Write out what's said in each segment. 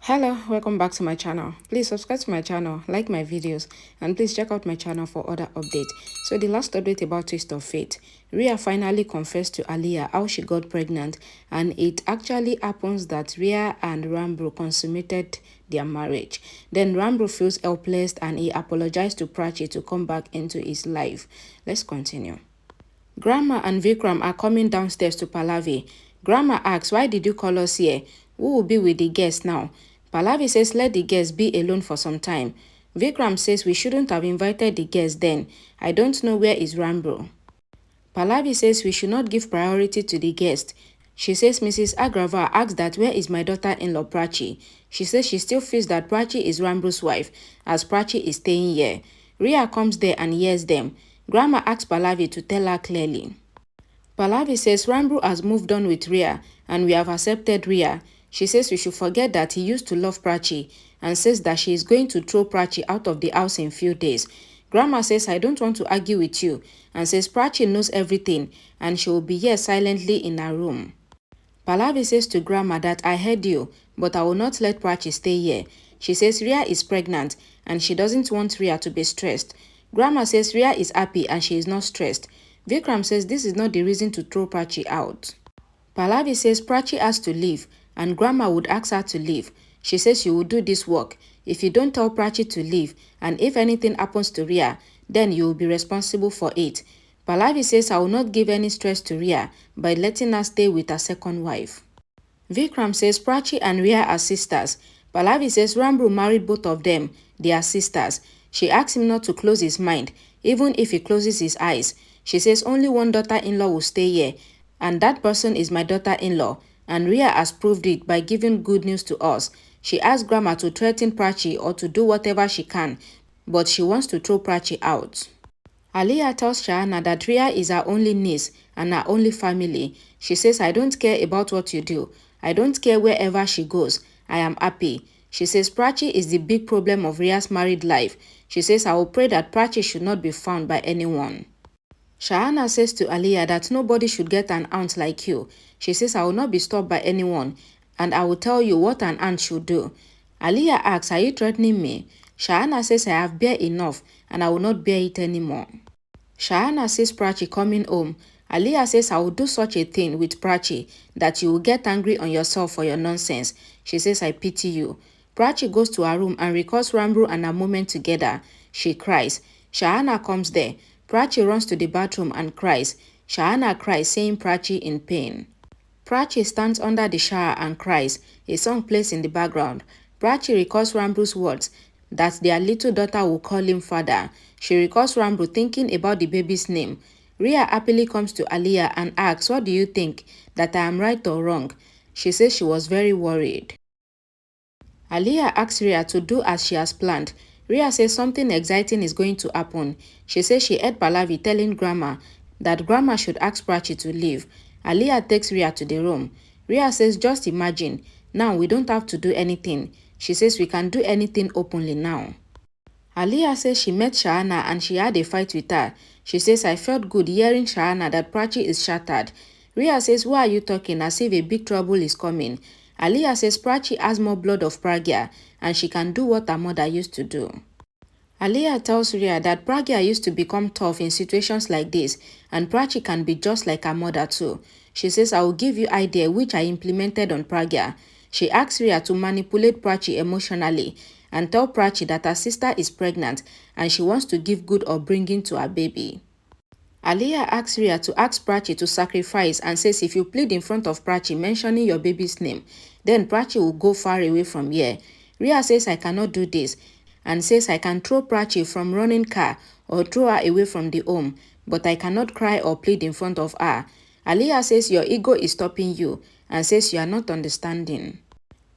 Hello, welcome back to my channel. Please subscribe to my channel, like my videos, and please check out my channel for other updates. So the last update about Twist of Fate, Rhea finally confessed to Aaliyah how she got pregnant, and it actually happens that Rhea and Rambo consummated their marriage. Then Rambo feels helpless and he apologized to Prachi to come back into his life. Let's continue. Grandma and Vikram are coming downstairs to Pallavi. Grandma asks, why did you call us here? Who will be with the guests now? Pallavi says, let the guests be alone for some time. Vikram says, we shouldn't have invited the guests then. I don't know where is Rambo. Pallavi says, we should not give priority to the guest. She says Mrs. Agrava asks that where is my daughter-in-law Prachi. She says she still feels that Prachi is Rambo's wife, as Prachi is staying here. Rhea comes there and hears them. Grandma asks Pallavi to tell her clearly. Pallavi says Rambo has moved on with Rhea and we have accepted Rhea. She says we should forget that he used to love Prachi and says that she is going to throw Prachi out of the house in few days. Grandma says I don't want to argue with you and says Prachi knows everything and she will be here silently in her room. Pallavi says to Grandma that I heard you, but I will not let Prachi stay here. She says Rhea is pregnant and she doesn't want Rhea to be stressed. Grandma says Rhea is happy and she is not stressed. Vikram says this is not the reason to throw Prachi out. Pallavi says Prachi has to leave and Grandma would ask her to leave. She says you will do this work. If you don't tell Prachi to leave and if anything happens to Rhea, then you will be responsible for it. Pallavi says I will not give any stress to Rhea by letting her stay with her second wife. Vikram says Prachi and Rhea are sisters. Pallavi says Rambo married both of them. They are sisters. She asks him not to close his mind, even if he closes his eyes. She says only one daughter-in-law will stay here, and that person is my daughter-in-law, and Rhea has proved it by giving good news to us. She asks Grandma to threaten Prachi or to do whatever she can, but she wants to throw Prachi out. Aaliyah tells Shahana that Rhea is her only niece and her only family. She says, I don't care about what you do. I don't care wherever she goes. I am happy. She says Prachi is the big problem of Rhea's married life. She says, I will pray that Prachi should not be found by anyone. Shahana says to Aaliyah that nobody should get an aunt like you. She says, I will not be stopped by anyone, and I will tell you what an aunt should do. Aaliyah asks, are you threatening me? Shahana says, I have bear enough, and I will not bear it anymore. Shahana sees Prachi coming home. Aaliyah says, I will do such a thing with Prachi that you will get angry on yourself for your nonsense. She says, I pity you. Prachi goes to her room and recalls Rambo and a moment together. She cries. Shahana comes there. Prachi runs to the bathroom and cries. Shahana cries, saying Prachi in pain. Prachi stands under the shower and cries. A song plays in the background. Prachi recalls Rambo's words that their little daughter will call him father. She recalls Rambo thinking about the baby's name. Rhea happily comes to Aaliyah and asks, what do you think, that I am right or wrong? She says she was very worried. Aaliyah asks Rhea to do as she has planned. Rhea says something exciting is going to happen. She says she heard Pallavi telling Grandma that Grandma should ask Prachi to leave. Aaliyah takes Rhea to the room. Rhea says, just imagine, now we don't have to do anything. She says we can do anything openly now. Aaliyah says she met Shahana and she had a fight with her. She says, I felt good hearing Shahana that Prachi is shattered. Rhea says, why are you talking as if a big trouble is coming? Aaliyah says Prachi has more blood of Pragya and she can do what her mother used to do. Aaliyah tells Rhea that Pragya used to become tough in situations like this and Prachi can be just like her mother too. She says, I will give you idea which I implemented on Pragya. She asks Rhea to manipulate Prachi emotionally and tell Prachi that her sister is pregnant and she wants to give good upbringing to her baby. Aaliyah asks Rhea to ask Prachi to sacrifice and says if you plead in front of Prachi mentioning your baby's name, then Prachi will go far away from here. Rhea says I cannot do this and says I can throw Prachi from running car or throw her away from the home, but I cannot cry or plead in front of her. Aaliyah says your ego is stopping you and says you are not understanding.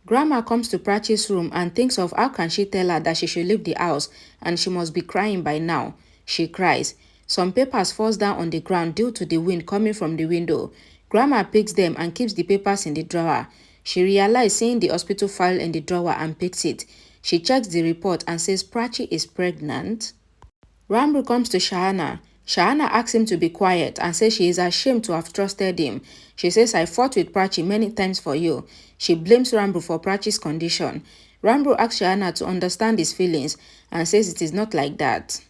Grandma comes to Prachi's room and thinks of how can she tell her that she should leave the house and she must be crying by now. She cries. Some papers falls down on the ground due to the wind coming from the window. Grandma picks them and keeps the papers in the drawer. She realizes seeing the hospital file in the drawer and picks it. She checks the report and says Prachi is pregnant. Rambo comes to Shahana. Shahana asks him to be quiet and says she is ashamed to have trusted him. She says, I fought with Prachi many times for you. She blames Rambro for Prachi's condition. Rambro asks Shahana to understand his feelings and says it is not like that.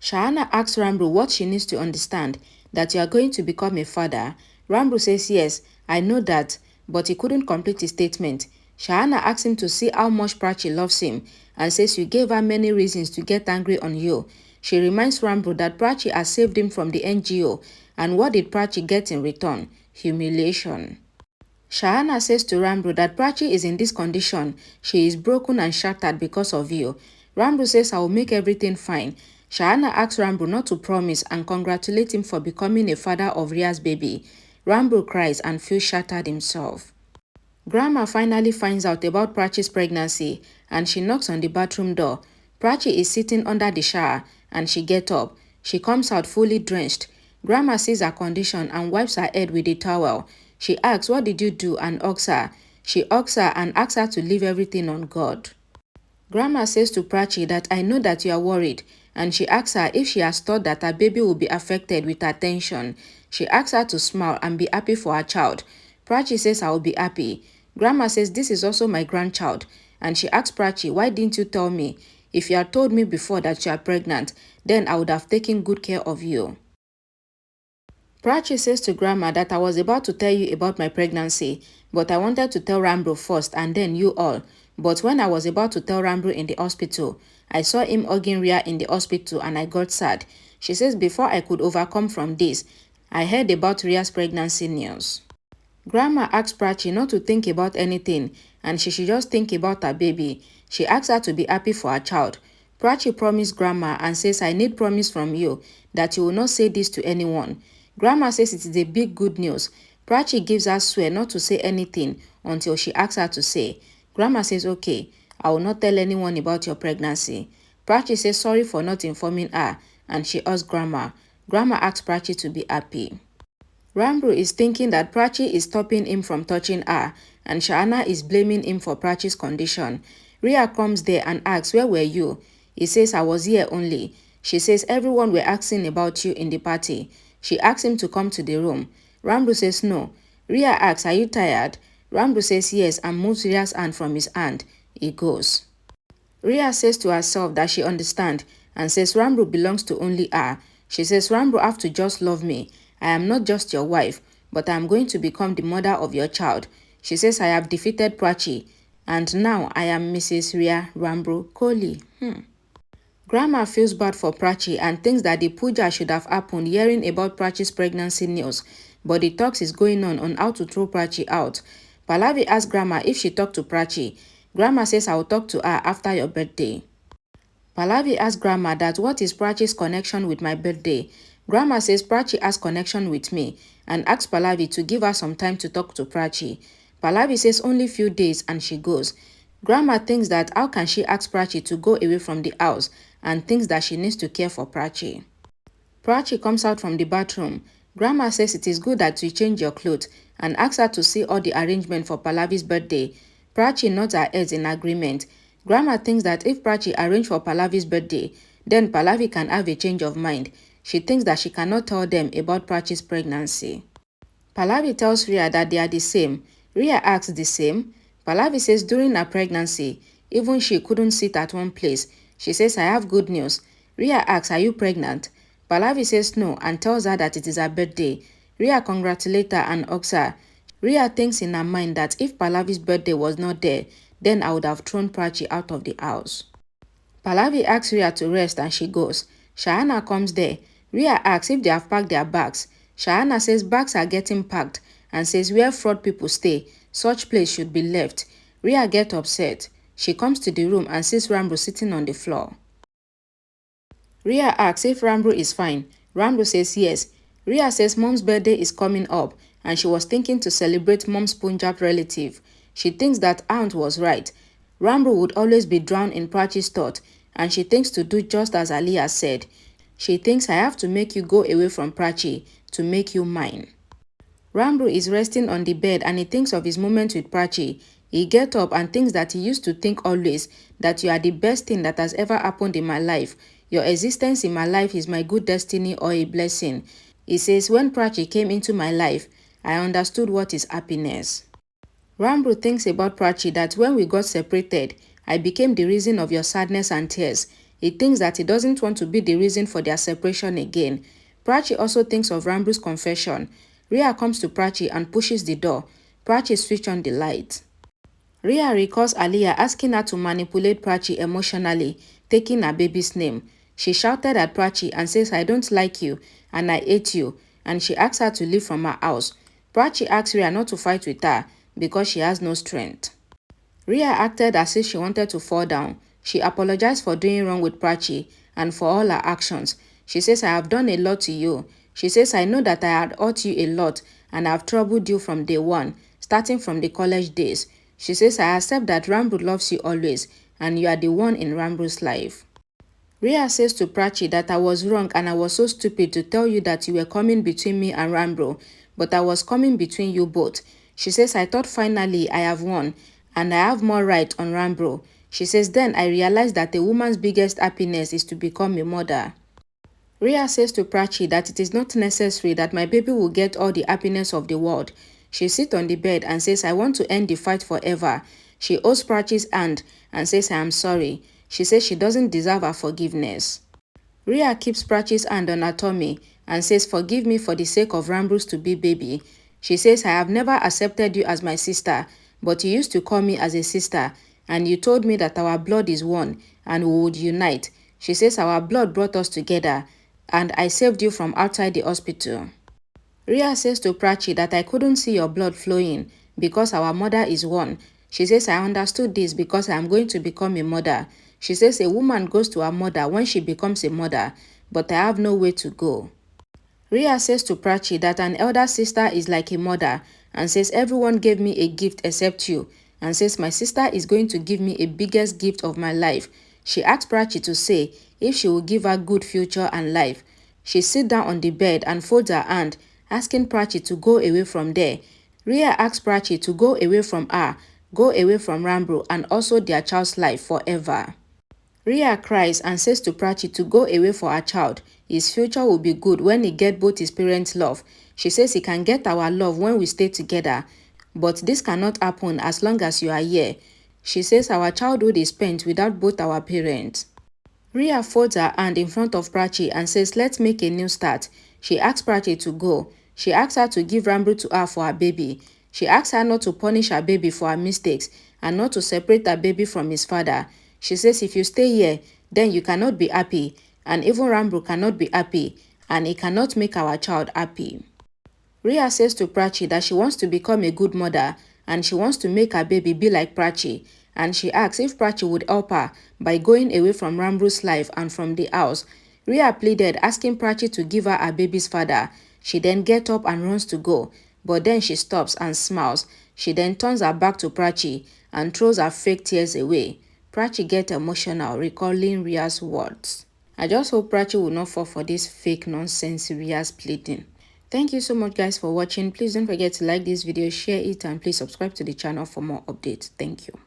Shahana asks Rambro what she needs to understand, that you are going to become a father. Rambro says yes, I know that, but he couldn't complete his statement. Shahana asks him to see how much Prachi loves him and says you gave her many reasons to get angry on you. She reminds Rambro that Prachi has saved him from the NGO, and what did Prachi get in return? Humiliation. Shahana says to Rambro that Prachi is in this condition. She is broken and shattered because of you. Rambro says I will make everything fine. Shahana asks Rambro not to promise and congratulate him for becoming a father of Rhea's baby. Rambro cries and feels shattered himself. Grandma finally finds out about Prachi's pregnancy and she knocks on the bathroom door. Prachi is sitting under the shower and she gets up. She comes out fully drenched. Grandma sees her condition and wipes her head with a towel. She asks, what did you do? And asks her. She asks her and asks her to leave everything on God. Grandma says to Prachi that I know that you are worried, and she asks her if she has thought that her baby will be affected with her tension. She asks her to smile and be happy for her child. Prachi says I will be happy. Grandma says this is also my grandchild, and she asks Prachi, why didn't you tell me? If you had told me before that you are pregnant, then I would have taken good care of you. Prachi says to Grandma that I was about to tell you about my pregnancy, but I wanted to tell Rambro first and then you all. But when I was about to tell Rambro in the hospital, I saw him hugging Rhea in the hospital and I got sad. She says before I could overcome from this, I heard about Rhea's pregnancy news. Grandma asks Prachi not to think about anything and she should just think about her baby. She asks her to be happy for her child. Prachi promised Grandma and says I need promise from you that you will not say this to anyone. Grandma says it is a big good news. Prachi gives her swear not to say anything until she asks her to say. Grandma says okay, I will not tell anyone about your pregnancy. Prachi says sorry for not informing her and she asks Grandma. Grandma asks Prachi to be happy. Rambro is thinking that Prachi is stopping him from touching her and Shahana is blaming him for Prachi's condition. Rhea comes there and asks, where were you? He says, I was here only. She says, everyone were asking about you in the party. She asks him to come to the room. Rambro says no. Rhea asks, are you tired? Rambro says yes and moves Rhea's hand from his hand. He goes. Rhea says to herself that she understands and says Rambro belongs to only her. She says, Rambro have to just love me. I am not just your wife, but I am going to become the mother of your child. She says I have defeated Prachi, and now I am Mrs. Rhea Rambro Kohli. Grandma feels bad for Prachi and thinks that the puja should have happened hearing about Prachi's pregnancy news, but the talks is going on how to throw Prachi out. Pallavi asks Grandma if she talked to Prachi. Grandma says I will talk to her after your birthday. Pallavi asks Grandma that what is Prachi's connection with my birthday. Grandma says Prachi has connection with me and asks Pallavi to give her some time to talk to Prachi. Pallavi says only few days and she goes. Grandma thinks that how can she ask Prachi to go away from the house and thinks that she needs to care for Prachi. Prachi comes out from the bathroom. Grandma says it is good that you change your clothes and asks her to see all the arrangement for Pallavi's birthday. Prachi nods her head in agreement. Grandma thinks that if Prachi arranged for Pallavi's birthday, then Pallavi can have a change of mind. She thinks that she cannot tell them about Prachi's pregnancy. Pallavi tells Rhea that they are the same. Rhea asks the same. Pallavi says during her pregnancy, even she couldn't sit at one place. She says, I have good news. Rhea asks, are you pregnant? Pallavi says no and tells her that it is her birthday. Rhea congratulates her and hugs her. Rhea thinks in her mind that if Pallavi's birthday was not there, then I would have thrown Prachi out of the house. Pallavi asks Rhea to rest and she goes. Shahana comes there. Rhea asks if they have packed their bags. Shahana says bags are getting packed and says where fraud people stay, such place should be left. Rhea gets upset. She comes to the room and sees Rambro sitting on the floor. Rhea asks if Rambro is fine. Rambro says yes. Rhea says mom's birthday is coming up and she was thinking to celebrate mom's Punjab relative. She thinks that aunt was right. Rambro would always be drowned in Prachi's thought and she thinks to do just as Aliyah said. She thinks I have to make you go away from Prachi to make you mine. Rambro is resting on the bed and he thinks of his moment with Prachi. He gets up and thinks that he used to think always that you are the best thing that has ever happened in my life. Your existence in my life is my good destiny or a blessing. He says, when Prachi came into my life, I understood what is happiness. Rambo thinks about Prachi that when we got separated, I became the reason of your sadness and tears. He thinks that he doesn't want to be the reason for their separation again. Prachi also thinks of Rambo's confession. Rhea comes to Prachi and pushes the door. Prachi switches on the light. Rhea recalls Aliyah asking her to manipulate Prachi emotionally, taking her baby's name. She shouted at Prachi and says, I don't like you and I hate you, and she asks her to leave from her house. Prachi asks Rhea not to fight with her because she has no strength. Rhea acted as if she wanted to fall down. She apologized for doing wrong with Prachi and for all her actions. She says, I have done a lot to you. She says, I know that I had hurt you a lot and I have troubled you from day one, starting from the college days. She says, I accept that Rambo loves you always and you are the one in Rambo's life. Rhea says to Prachi that I was wrong and I was so stupid to tell you that you were coming between me and Rambo, but I was coming between you both. She says, I thought finally I have won and I have more right on Rambo. She says, then I realized that a woman's biggest happiness is to become a mother. Rhea says to Prachi that it is not necessary that my baby will get all the happiness of the world. She sits on the bed and says, I want to end the fight forever. She holds Prachi's hand and says, I am sorry. She says she doesn't deserve her forgiveness. Rhea keeps Prachi's hand on her tummy and says, forgive me for the sake of Rambo's to be baby. She says, I have never accepted you as my sister, but you used to call me as a sister, and you told me that our blood is one and we would unite. She says, our blood brought us together, and I saved you from outside the hospital. Rhea says to Prachi that I couldn't see your blood flowing because our mother is one. She says, I understood this because I am going to become a mother. She says a woman goes to her mother when she becomes a mother, but I have no way to go. Rhea says to Prachi that an elder sister is like a mother and says everyone gave me a gift except you, and says my sister is going to give me a biggest gift of my life. She asks Prachi to say if she will give her good future and life. She sits down on the bed and folds her hand, asking Prachi to go away from there. Rhea asks Prachi to go away from her, go away from Rambo and also their child's life forever. Rhea cries and says to Prachi to go away for her child. His future will be good when he gets both his parents' love. She says he can get our love when we stay together, but this cannot happen as long as you are here. She says our childhood is spent without both our parents. Rhea folds her hand in front of Prachi and says, let's make a new start. She asks Prachi to go. She asks her to give Rambo to her for her baby. She asks her not to punish her baby for her mistakes and not to separate her baby from his father. She says if you stay here, then you cannot be happy, and even Rambo cannot be happy, and he cannot make our child happy. Rhea says to Prachi that she wants to become a good mother and she wants to make her baby be like Prachi, and she asks if Prachi would help her by going away from Rambo's life and from the house. Rhea pleaded, asking Prachi to give her her baby's father. She then gets up and runs to go, but then she stops and smiles. She then turns her back to Prachi and throws her fake tears away. Prachi gets emotional, recalling Rhea's words. I just hope Prachi will not fall for this fake nonsense Rhea's pleading. Thank you so much guys for watching. Please don't forget to like this video, share it, and please subscribe to the channel for more updates. Thank you.